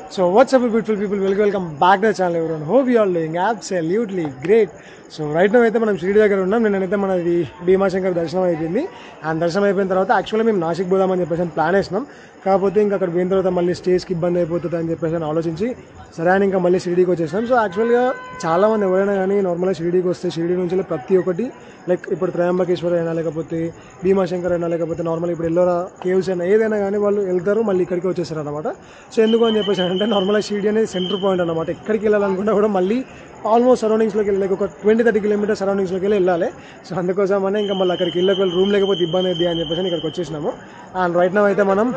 So what's up beautiful people, welcome back to the channel everyone. Hope you all doing absolutely great. So right now అయితే మనం షిరిడి దగ్గర ఉన్నాం. నేనైతే మనది భీమాశంకర్ దర్శనం అయిపోయింది. అండ్ దర్శనం అయిపోయిన తర్వాత యాక్చువల్గా మేము నాసిక్ పోదామని చెప్పేసి ప్లాన్ వేసినాం. కాకపోతే ఇంకా అక్కడ పోయిన తర్వాత మళ్ళీ స్టేస్కి ఇబ్బంది అయిపోతుంది అని చెప్పేసి ఆలోచించి సరే అని ఇంకా మళ్ళీ షిరిడీకి వచ్చేసాం. సో యాక్చువల్గా చాలామంది ఎవరైనా కానీ నార్మల్గా షిరిడీకి వస్తే షిరిడీ నుంచి ప్రతి ఒక్కటి లైక్ ఇప్పుడు త్రయంబకేశ్వర్ అయినా లేకపోతే భీమాశంకర్ అయినా లేకపోతే నార్మల్ ఇప్పుడు ఎల్లోరా కేవ్స్ అయినా ఏదైనా కానీ వాళ్ళు వెళ్తారు మళ్ళీ ఇక్కడికి వచ్చేస్తారు అనమాట. సో ఎందుకు అని చెప్పేసి అంటే నార్మల్గా షిరిడీ అనేది సెంటర్ పాయింట్ అనమాట. ఎక్కడికి వెళ్ళాలనుకుంటే కూడా మళ్ళీ ఆల్మోస్ట్ సరౌండింగ్స్లోకి వెళ్ళి లైక్ ఒక 20-30 కిలోమీటర్స్ సరౌండింగ్స్లోకి వెళ్ళాలి. సో అందుకోసమనే ఇంకా మళ్ళీ అక్కడికి వెళ్ళి రూమ్ లేకపోతే ఇబ్బంది అవుతుంది అని చెప్పేసి ఇక్కడికి వచ్చేసినాము. అండ్ రైట్ నౌ అయితే మనం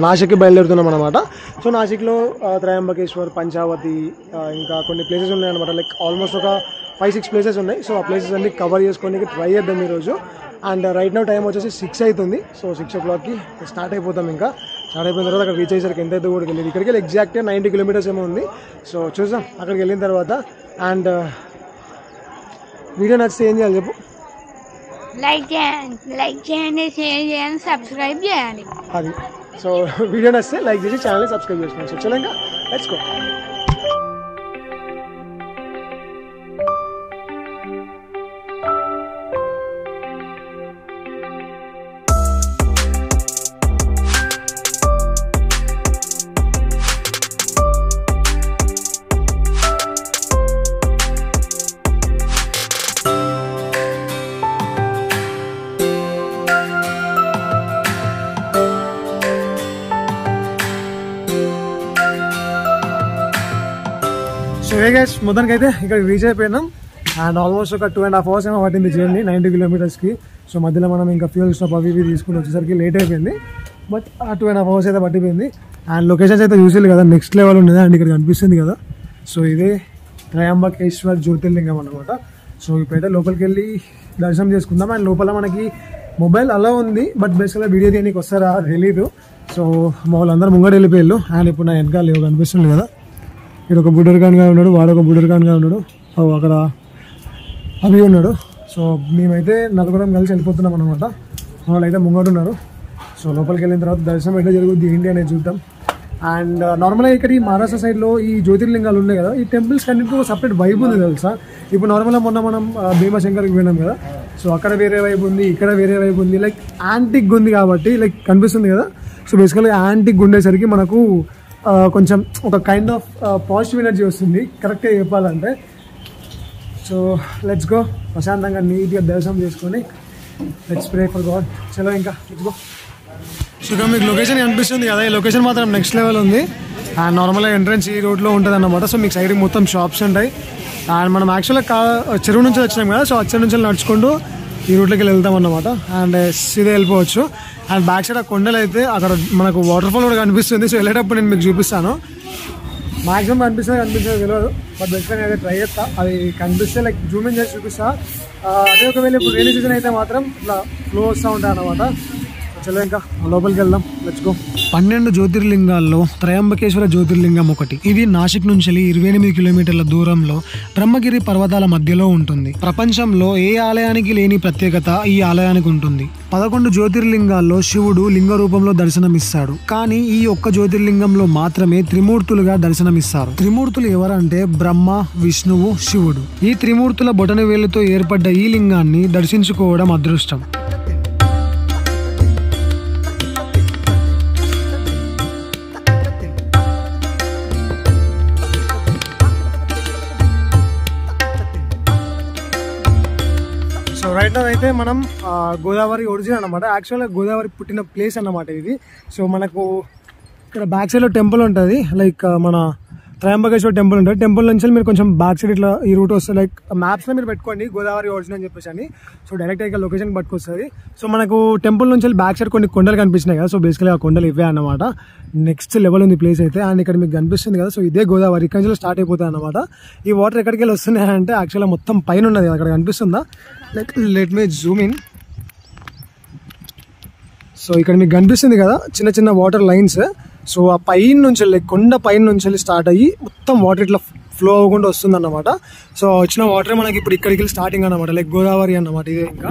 నాసిక్కి బయలుదేరుతున్నాం అనమాట. సో నాసిక్లో త్రయంబకేశ్వర్, పంచావతి ఇంకా కొన్ని ప్లేసెస్ ఉన్నాయన్నమాట. లైక్ ఆల్మోస్ట్ ఒక 5-6 ప్లేసెస్ ఉన్నాయి. సో ఆ ప్లేసెస్ అన్ని కవర్ చేసుకోవడానికి ట్రై చేద్దాం ఈరోజు. అండ్ రైట్ నౌ టైం వచ్చేసి 6 అవుతుంది. సో 6 o'clockకి స్టార్ట్ అయిపోతాం. ఇంకా స్టార్ట్ అయిపోయిన తర్వాత అక్కడ రీచ్ అయ్యేసరికి ఎంత అయితే కూడా తెలియదు. ఇక్కడికి వెళ్ళి ఎగ్జాక్ట్గా 90 కిలోమీటర్స్ ఏమో ఉంది. సో చూద్దాం అక్కడికి వెళ్ళిన తర్వాత. అండ్ వీడియో నచ్చితే ఏం చేయాలి చెప్పు? లైక్ చేయండి, షేర్ చేయండి, సబ్స్క్రైబ్ చేయండి. అది సో వీడియో నచ్చితే లైక్ చేసి ఛానల్ని సబ్స్క్రైబ్ చేసుకోండి. సో చలో ఇంకా let's go. So A guys మొత్తానికి అయితే ఇక్కడ రీచ్ అయిపోయినాం. అండ్ ఆల్మోస్ట్ ఒక 2.5 hours ఏమో పట్టింది జర్నీ 90 కిలోమీటర్స్కి. సో మధ్యలో మనం ఇంకా ఫ్యూల్ స్టాప్ అవి ఇవి తీసుకుని వచ్చేసరికి లేట్ అయిపోయింది. బట్ ఆ 2.5 hours అయితే పట్టిపోయింది. అండ్ లొకేషన్స్ అయితే చూసేది కదా నెక్స్ట్ లెవెల్ ఉండేది. అండ్ ఇక్కడ కనిపిస్తుంది కదా. సో ఇదే త్రయంబకేశ్వర్ జ్యోతిర్లింగం అనమాట. సో ఇప్పుడైతే లోపలికి వెళ్ళి దర్శనం చేసుకుందాం. అండ్ లోపల మనకి మొబైల్ అలా ఉంది. బట్ బేసిక్గా వీడియో తీయడానికి వస్తారా తెలీదు. సో మా వాళ్ళందరూ ముంగడు వెళ్ళిపోయారు. అండ్ ఇప్పుడు నా వెనకాల కనిపిస్తుంది కదా, ఇక్కడ ఒక బుడ్డర్ ఖాన్గా ఉన్నాడు, వాడు ఒక బుడ్డర్ ఖాన్గా ఉన్నాడు, అక్కడ అవి ఉన్నాడు. సో మేమైతే నలుగురం కలిసి వెళ్ళిపోతున్నాం అనమాట. వాళ్ళు అయితే ముంగడు ఉన్నారు. సో లోపలికి వెళ్ళిన తర్వాత దర్శనం ఎట్లా జరుగుద్ది ఏంటి అనేది చూద్దాం. అండ్ నార్మల్గా ఇక్కడ ఈ మహారాష్ట్ర సైడ్లో ఈ జ్యోతిర్లింగాలు ఉన్నాయి కదా, ఈ టెంపుల్స్ అన్నింటికి ఒక సపరేట్ వైబ్ ఉంది తెలుసా. ఇప్పుడు నార్మల్గా మొన్న మనం భీమాశంకర్కి పోయినాం కదా. సో అక్కడ వేరే వైబ్ ఉంది, ఇక్కడ వేరే వైబ్ ఉంది. లైక్ యాంటిక్ ఉంది కాబట్టి లైక్ కనిపిస్తుంది కదా. సో బేసికల్గా యాంటిక్ ఉండేసరికి మనకు కొంచెం ఒక కైండ్ ఆఫ్ పాజిటివ్ ఎనర్జీ వస్తుంది కరెక్ట్గా చెప్పాలంటే. So let's go. ప్రశాంతంగా నీట్గా దర్శనం చేసుకొని లెట్స్ ప్రే ఫర్ గాడ్. చలో ఇంకా లెట్స్ గో. సో ఇక్కడ మీకు లొకేషన్ కనిపిస్తుంది కదా, ఈ లొకేషన్ మాత్రం నెక్స్ట్ లెవెల్ ఉంది. అండ్ నార్మల్గా ఎంట్రన్స్ ఈ రోడ్లో ఉంటుంది అన్నమాట. సో మీకు సైడ్కి మొత్తం షాప్స్ ఉంటాయి. అండ్ మనం యాక్చువల్గా చెరువు నుంచి వచ్చినాం కదా. సో అచ్చడి నుంచి నడుచుకుంటూ ఈ రూట్లోకి వెళ్తాం అన్నమాట. అండ్ సీదా వెళ్ళిపోవచ్చు. అండ్ బ్యాక్ సైడ్ ఆ కొండలు అయితే అక్కడ మనకు వాటర్ ఫాల్ కూడా కనిపిస్తుంది. సో వెళ్ళేటప్పుడు నేను మీకు చూపిస్తాను. మాక్సిమం కనిపిస్తుంది తెలియదు. బట్ బెస్ట్ నేను అయితే ట్రై చేస్తా. అది కనిపిస్తే లైక్ జూమ్ ఇన్ చేసి చూపిస్తా. అదే ఒకవేళ ఇప్పుడు రైనీ సీజన్ అయితే మాత్రం ఇట్లా ఫ్లో వస్తూ ఉంటాయి అన్నమాట. చలో ఇంకా లోపలికి వెళ్దాం. Let's go. 12 జ్యోతిర్లింగాల్లో త్రయంబకేశ్వర జ్యోతిర్లింగం ఒకటి. ఇది నాసిక్ నుంచి 28 కిలోమీటర్ల దూరంలో బ్రహ్మగిరి పర్వతాల మధ్యలో ఉంటుంది. ప్రపంచంలో ఏ ఆలయానికి లేని ప్రత్యేకత ఈ ఆలయానికి ఉంటుంది. 11 జ్యోతిర్లింగాల్లో శివుడు లింగ రూపంలో దర్శనమిస్తాడు. కానీ ఈ ఒక్క జ్యోతిర్లింగంలో మాత్రమే త్రిమూర్తులుగా దర్శనమిస్తారు. త్రిమూర్తులు ఎవరంటే బ్రహ్మ, విష్ణువు, శివుడు. ఈ త్రిమూర్తుల బొటన వేలుతో ఏర్పడ్డ ఈ లింగాన్ని దర్శించుకోవడం అదృష్టం. సో రైట్ నౌ అయితే మనం గోదావరి ఒరిజిన్ అనమాట. యాక్చువల్గా గోదావరి పుట్టిన ప్లేస్ అన్నమాట ఇది. సో మనకు ఇక్కడ బ్యాక్ సైడ్లో టెంపుల్ ఉంటుంది. లైక్ మన త్రయంబకేశ్వర టెంపుల్ ఉంటుంది. టెంపుల్ నుంచి మీరు కొంచెం బ్యాక్ సైడ్ ఇట్లా ఈ రూట్ వస్తుంది. లైక్ మ్యాప్స్లో మీరు పెట్టుకోండి గోదావరి ఒరిజిన్ అని చెప్పేసి అని. సో డైరెక్ట్ ఇక్కడ లొకేషన్ పట్టుకొస్తుంది. సో మనకు టెంపుల్ నుంచి బ్యాక్ సైడ్ కొన్ని కొండలు కనిపించినాయి కదా. సో బేసికలీ ఆ కొండలు ఇవే అన్నమాట. నెక్స్ట్ లెవెల్ ఉంది ప్లేస్ అయితే. అండ్ ఇక్కడ మీకు కనిపిస్తుంది కదా. సో ఇదే గోదావరి ఇక్కడ నుంచి స్టార్ట్ అయిపోతుంది అనమాట. ఈ వాటర్ ఎక్కడికి వెళ్ళి వస్తున్నాయి అంటే యాక్చువల్గా మొత్తం పైన ఉన్నది అక్కడ కనిపిస్తుందా. Like let me Zoom in. So ఇక్కడ మీకు కనిపిస్తుంది కదా చిన్న చిన్న వాటర్ లైన్స్. సో ఆ పైన నుంచి లైక్ కొండ పైన నుంచి స్టార్ట్ అయ్యి మొత్తం వాటర్ ఇట్లా ఫ్లో అవ్వకుండా వస్తుంది అన్నమాట. సో వచ్చిన వాటర్ మనకి ఇప్పుడు ఇక్కడికి స్టార్టింగ్ అనమాట, లైక్ గోదావరి అన్నమాట ఇదే ఇంకా.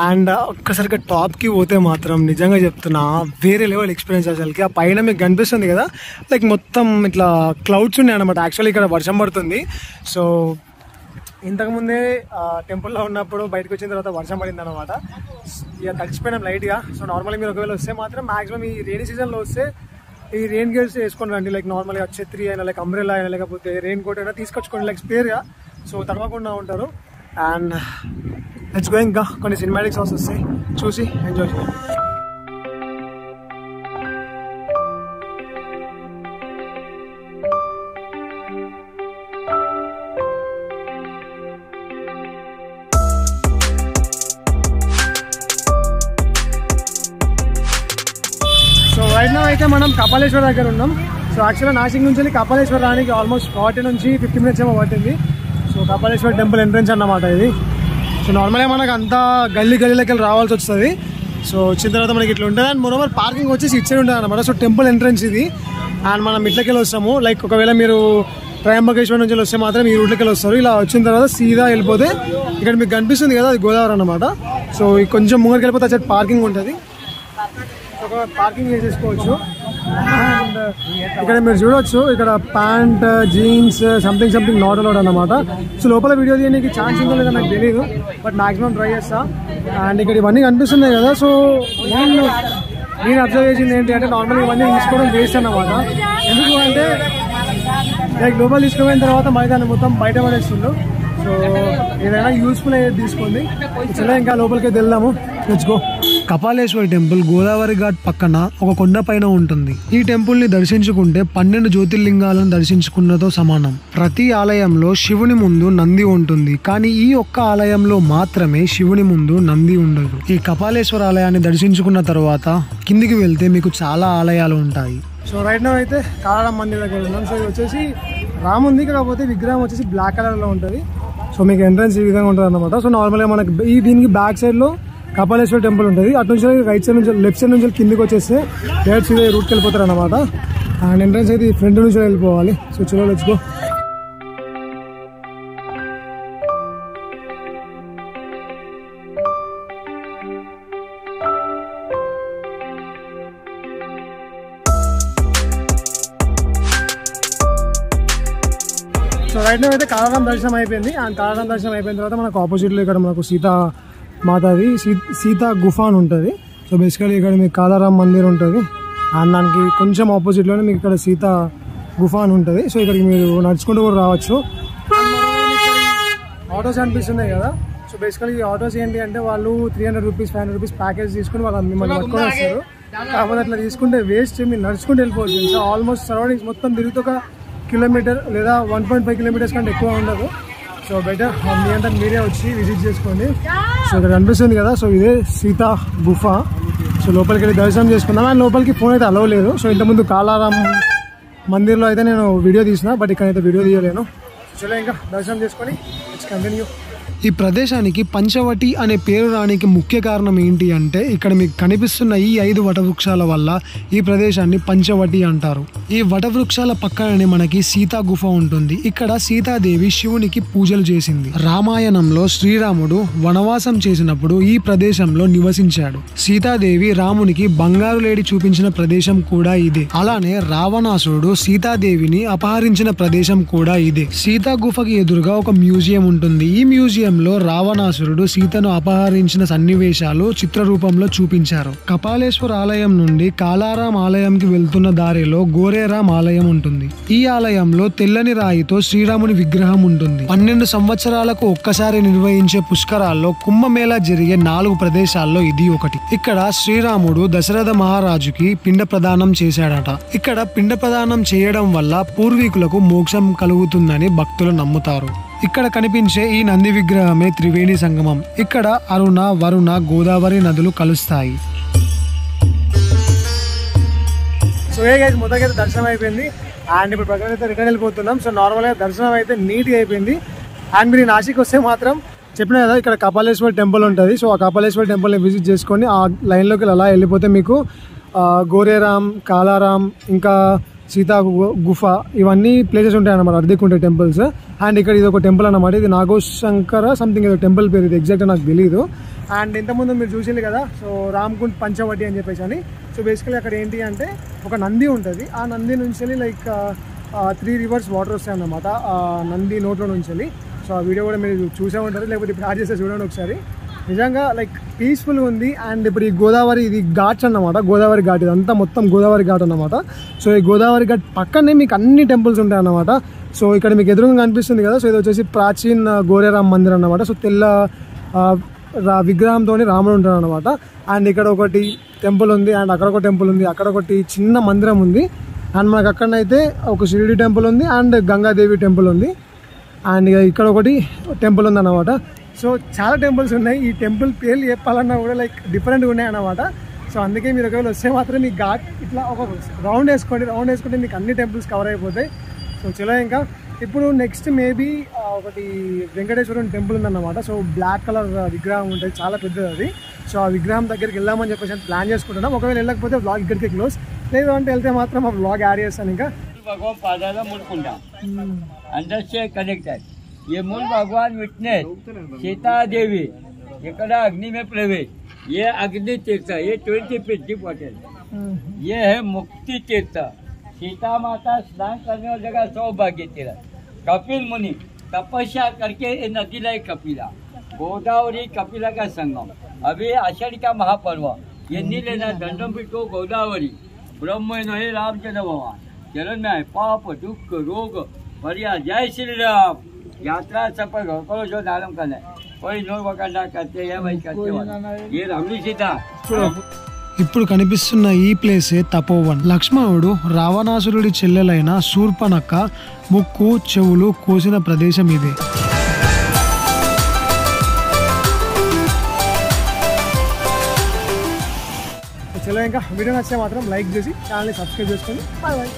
అండ్ ఒక్కసారిగా టాప్కి పోతే మాత్రం నిజంగా చెప్తున్నా వేరే లెవెల్ ఎక్స్పీరియన్స్ అసలుకి. ఆ పైన మీకు కనిపిస్తుంది కదా, లైక్ మొత్తం ఇట్లా క్లౌడ్స్ ఉన్నాయి అనమాట. యాక్చువల్లీ ఇక్కడ వర్షం పడుతుంది. సో ఇంతకుముందే టెంపుల్లో ఉన్నప్పుడు బయటకు వచ్చిన తర్వాత వర్షం పడింది అనమాట. ఇక తడిచిపోయినాం లైట్గా. సో నార్మల్గా మీరు ఒకవేళ వస్తే మాత్రం మాక్సిమం ఈ రెయినీ సీజన్లో వస్తే ఈ రెయిన్ గేర్స్ వేసుకొని రండి. లైక్ నార్మల్గా ఛత్రి అయినా, లైక్ అంబ్రెలా అయినా, లేకపోతే రెయిన్ కోట్ అయినా తీసుకొచ్చుకోండి, లైక్ స్పేర్గా. సో తడవకుండా ఉంటారు. And let's go. ఇంకా కొన్ని సినిమాటిక్ సాంగ్స్ వస్తాయి, చూసి ఎంజాయ్ చేయండి. రైట్ నౌ అయితే మనం కపాలేశ్వర్ దగ్గర ఉన్నాం. సో యాక్చువల్గా నాసిక్ నుంచి వెళ్ళి కపాలేశ్వర్ రానికి ఆల్మోస్ట్ 40 నుంచి 50 మినిట్స్ ఏమో పట్టింది. సో కపాలేశ్వర్ టెంపుల్ ఎంట్రెన్స్ అన్నమాట ఇది. సో నార్మల్గా మనకు అంతా గల్లీలోకి వెళ్ళి రావాల్సి వస్తుంది. సో వచ్చిన తర్వాత మనకి ఇట్లా ఉంటుంది. అండ్ మరోవర్ పార్కింగ్ వచ్చేసి ఇచ్చే ఉంటుంది అనమాట. సో టెంపుల్ ఎంట్రెన్స్ ఇది. అండ్ మనం ఇట్లకెళ్ళి వస్తాము. లైక్ ఒకవేళ మీరు త్రయంబకేశ్వర్ నుంచి వస్తే మాత్రం ఈ రూట్లకి వెళ్ళి వస్తారు. ఇలా వచ్చిన తర్వాత సీదా వెళ్ళిపోతే ఇక్కడ మీకు కనిపిస్తుంది కదా, అది గోదావరి అనమాట. సో కొంచెం ముంగడికి వెళ్ళిపోతే అచ్చే పార్కింగ్ ఉంటుంది, ఒక పార్కింగ్ చేసేసుకోవచ్చు. అండ్ ఇక్కడ మీరు చూడొచ్చు, ఇక్కడ pant, jeans, something not allowed అనమాట. సో లోపల వీడియో తీయడానికి ఛాన్స్ ఉందో లేదో నాకు తెలియదు, బట్ మాక్సిమం ట్రై చేస్తా. అండ్ ఇక్కడ ఇవన్నీ కనిపిస్తున్నాయి కదా. సో నేను అబ్జర్వ్ చేసింది ఏంటి అంటే, నార్మల్గా ఇవన్నీ తీసుకోవడం వేస్ట్ అన్నమాట. ఎందుకు అంటే లైక్ లోపల తీసుకుపోయిన తర్వాత మైదానం మొత్తం బయట పడేస్తుండ్రు. సో ఏదైనా యూస్ఫుల్ అయ్యేది తీసుకోండి. చాలా ఇంకా లోపలికి వెళ్దాము. Let's go. Kapaleshwar temple Godavari ghat పక్కన ఒక కొండ పైన ఉంటుంది. ఈ టెంపుల్ ని దర్శించుకుంటే 12 జ్యోతిర్లింగాలను దర్శించుకున్నతో సమానం. ప్రతి ఆలయంలో శివుని ముందు నంది ఉంటుంది, కానీ ఈ ఒక్క ఆలయంలో మాత్రమే శివుని ముందు నంది ఉండదు. ఈ కపాలేశ్వర ఆలయాన్ని దర్శించుకున్న తర్వాత కిందికి వెళ్తే మీకు చాలా ఆలయాలు ఉంటాయి. సో రైట్ నౌ అయితే కాళారాం మందిర్ దగ్గర ఉన్నాం. సో ఇది వచ్చేసి రాముంది, కాకపోతే విగ్రహం వచ్చేసి బ్లాక్ కలర్ లో ఉంటుంది. సో మీకు ఎంట్రన్స్ ఈ విధంగా ఉంటుంది అనమాట. సో నార్మల్గా మనకి దీనికి బ్యాక్ సైడ్ లో కపాలేశ్వర్ టెంపుల్ ఉంటుంది. అటు నుంచి రైట్ సైడ్ నుంచి, లెఫ్ట్ సైడ్ నుంచి కిందికి వచ్చేస్తే డైరెక్ట్ సీదా రూట్కి వెళ్ళిపోతారు అనమాట. అండ్ ఎంట్రన్స్ అయితే ఫ్రంట్ నుంచి వెళ్ళిపోవాలి. సో చలో లెట్స్ గో. సో రైట్ అయితే కాళారాం దర్శనం అయిపోయింది. అండ్ కాళారాం దర్శనం అయిపోయిన తర్వాత మనకు ఆపోజిట్లో ఇక్కడ మనకు సీతా మాతాది సీతా గుఫ అని ఉంటుంది. సో బేసికలీ ఇక్కడ మీకు కాళారాం మందిర్ ఉంటుంది. అండ్ దానికి కొంచెం ఆపోజిట్లోనే మీకు ఇక్కడ సీతా గుఫ అని ఉంటుంది. సో ఇక్కడికి మీరు నడుచుకుంటూ కూడా రావచ్చు. ఆటోస్ అనిపిస్తున్నాయి కదా. సో బేసికలీ ఈ ఆటోస్ ఏంటి అంటే వాళ్ళు 300 రూపీస్ 500 రూపీస్ ప్యాకేజ్ తీసుకుని వాళ్ళు మిమ్మల్ని పట్టుకొని వస్తారు. కాకపోతే అట్లా తీసుకుంటే వేస్ట్, మీరు నడుచుకుంటూ వెళ్ళిపోవచ్చు. సో ఆల్మోస్ట్ సరౌండింగ్స్ మొత్తం తిరుగుతూ ఒక కిలోమీటర్ లేదా 1.5 కిలోమీటర్స్ కంటే ఎక్కువ ఉండదు. సో బెటర్ మీ అంతా మీరే వచ్చి విజిట్ చేసుకోండి. సో ఇక్కడ కనిపిస్తుంది కదా, సో ఇదే సీతా గుఫ. సో లోపలికి వెళ్ళి దర్శనం చేసుకుందాం. అండ్ లోపలికి ఫోన్ అయితే అలవ్ లేదు. సో ఇంతకుముందు కాళారాం మందిర్లో అయితే నేను వీడియో తీసిన, బట్ ఇక్కడైతే వీడియో తీయలేను. చలో ఇంకా దర్శనం చేసుకొని కంటిన్యూ. ఈ ప్రదేశానికి పంచవటి అనే పేరు రానికి ముఖ్య కారణం ఏంటి అంటే, ఇక్కడ మీకు కనిపిస్తున్న ఈ 5 వటవృక్షాల వల్ల ఈ ప్రదేశాన్ని పంచవటి అంటారు. ఈ వటవృక్షాల పక్కనే మనకి సీతా గుఫ ఉంటుంది. ఇక్కడ సీతాదేవి శివునికి పూజలు చేసింది. రామాయణంలో శ్రీరాముడు వనవాసం చేసినప్పుడు ఈ ప్రదేశంలో నివసించాడు. సీతాదేవి రామునికి బంగారు లేడి చూపించిన ప్రదేశం కూడా ఇదే. అలానే రావణాసురుడు సీతాదేవిని అపహరించిన ప్రదేశం కూడా ఇదే. సీతా గుఫకి ఎదురుగా ఒక మ్యూజియం ఉంటుంది. ఈ మ్యూజియం లో రావణాసురుడు సీతను అపహరించిన సన్నివేశాలు చిత్రరూపంలో చూపించారు. కపాలేశ్వర ఆలయం నుండి కాళారాం ఆలయంకి వెళ్తున్న దారిలో గోరేరాం ఆలయం ఉంటుంది. ఈ ఆలయంలో తెల్లని రాయితో శ్రీరాముని విగ్రహం ఉంటుంది. 12 సంవత్సరాలకు ఒక్కసారి నిర్వహించే పుష్కరాల్లో కుంభమేళా జరిగే 4 ప్రదేశాల్లో ఇది ఒకటి. ఇక్కడ శ్రీరాముడు దశరథ మహారాజుకి పిండ ప్రదానం చేశాడట. ఇక్కడ పిండ ప్రదానం చేయడం వల్ల పూర్వీకులకు మోక్షం కలుగుతుందని భక్తులు నమ్ముతారు. ఇక్కడ కనిపించే ఈ నంది విగ్రహమే త్రివేణి సంగమం. ఇక్కడ అరుణ, వరుణ, గోదావరి నదులు కలుస్తాయి. సో మొదటి దర్శనం అయిపోయింది. అండ్ ఇప్పుడు ప్రజలు అయితే రిటర్న్ వెళ్ళిపోతున్నాం. సో నార్మల్గా దర్శనం అయితే నీట్గా అయిపోయింది. అండ్ మీరు నాసిక్ వస్తే మాత్రం చెప్పిన కదా, ఇక్కడ కపాలేశ్వర్ టెంపుల్ ఉంటుంది. సో ఆ కపాలేశ్వర్ టెంపుల్ని విజిట్ చేసుకొని ఆ లైన్లోకి అలా వెళ్ళిపోతే మీకు గోరేరాం, కాళారాం, ఇంకా సీతా గుఫ ఇవన్నీ ప్లేసెస్ ఉంటాయి అన్నమాట, అర్ధకుంటే టెంపుల్స్. అండ్ ఇక్కడ ఇది ఒక టెంపుల్ అన్నమాట, ఇది నాగోశంకర సంథింగ్ ఏదో టెంపుల్ పేరు, ఇది ఎగ్జాక్ట్ నాకు తెలియదు. అండ్ ఇంతకుముందు మీరు చూసింది కదా, సో రామ్కుండ్ పంచవటి అని చెప్పేసి అని. సో బేసికలీ అక్కడ ఏంటి అంటే ఒక నంది ఉంటుంది, ఆ నంది నుంచి లైక్ 3 rivers వాటర్ వస్తాయి అన్నమాట ఆ నంది నోట్లో నుంచి. సో ఆ వీడియో కూడా మీరు చూసే ఉంటారు, లేకపోతే ఇప్పుడు యాడ్ చేస్తే చూడండి ఒకసారి. నిజంగా లైక్ పీస్ఫుల్గా ఉంది. అండ్ ఇప్పుడు ఈ గోదావరి, ఇది ఘాట్స్ అన్నమాట, గోదావరి ఘాట్ ఇదంతా మొత్తం గోదావరి ఘాట్ అన్నమాట. సో ఈ గోదావరి ఘాట్ పక్కనే మీకు అన్ని టెంపుల్స్ ఉంటాయి అన్నమాట. సో ఇక్కడ మీకు ఎదురుగా కనిపిస్తుంది కదా, సో ఇది వచ్చేసి ప్రాచీన గోరేరామ్ మందిర్ అన్నమాట. సో తెల్ల విగ్రహంతో రాముడు ఉంటాడు అనమాట. అండ్ ఇక్కడ ఒకటి టెంపుల్ ఉంది, అండ్ అక్కడ ఒక టెంపుల్ ఉంది, అక్కడ ఒకటి చిన్న మందిరం ఉంది. అండ్ మనకు అక్కడనైతే ఒక షిరిడి టెంపుల్ ఉంది, అండ్ గంగాదేవి టెంపుల్ ఉంది, అండ్ ఇక్కడ ఒకటి టెంపుల్ ఉంది అన్నమాట. సో చాలా టెంపుల్స్ ఉన్నాయి. ఈ టెంపుల్ పేర్లు చెప్పాలన్నా కూడా లైక్ డిఫరెంట్గా ఉన్నాయి అన్నమాట. సో అందుకే మీరు ఒకవేళ వస్తే మాత్రం మీ ఘాట్ ఇట్లా ఒక రౌండ్ వేసుకుంటే మీకు అన్ని టెంపుల్స్ కవర్ అయిపోతాయి. సో చలో ఇంకా ఇప్పుడు నెక్స్ట్ మేబీ ఒకటి వెంకటేశ్వరం టెంపుల్ ఉందన్నమాట. సో బ్లాక్ కలర్ విగ్రహం ఉంటుంది, చాలా పెద్దది అది. సో ఆ విగ్రహం దగ్గరికి వెళ్దామని చెప్పేసి ప్లాన్ చేసుకుంటున్నాం. ఒకవేళ వెళ్ళకపోతే వ్లాగ్ ఇక్కడికి క్లోజ్, లేదు అంటే వెళ్తే మాత్రం ఆ వ్లాగ్ యాడ్ చేస్తాను. ఇంకా भगवान पादाला मूलकुंडा अंदर से कनेक्टेड ये मूल भगवान विटनेस सीता देवी इकड़ा अग्नि में प्रवेश, ये अग्नि तीर्थ, ये 20 फीट डीप वाटर, ये है मुक्ति तीर्थ, सीता माता स्नान करने वाली जगह सौभाग्य तीर्थ, कपिल मुनि तपस्या करके ये नदी लाई कपिला, गोदावरी कपिला का संगम, अभी आषाढ़ का महापर्व, ये नीलेना दंडम पीठो गोदावरी ब्रह्म हे रामचंद्र भगवान चरण में है, पाप दुख रोग बढ़िया, जय श्री राम। यात्रा सफल करो जो नाम करना है, कोई नो वकांडा करते हैं भाई करते हैं, ये रामली सीता। ఇప్పుడు కనిపిస్తున్న ఈ ప్లేసే తపోవన్. లక్ష్మణుడు రావణాసురుడి చెల్లెలైన శూర్పణఖ ముక్కు చెవులు కోసిన ప్రదేశం ఇది. చలో ఇంకా వీడియో నచ్చితే మాత్రం లైక్ చేసి ఛానల్ని సబ్స్క్రైబ్ చేసుకోండి. Bye bye.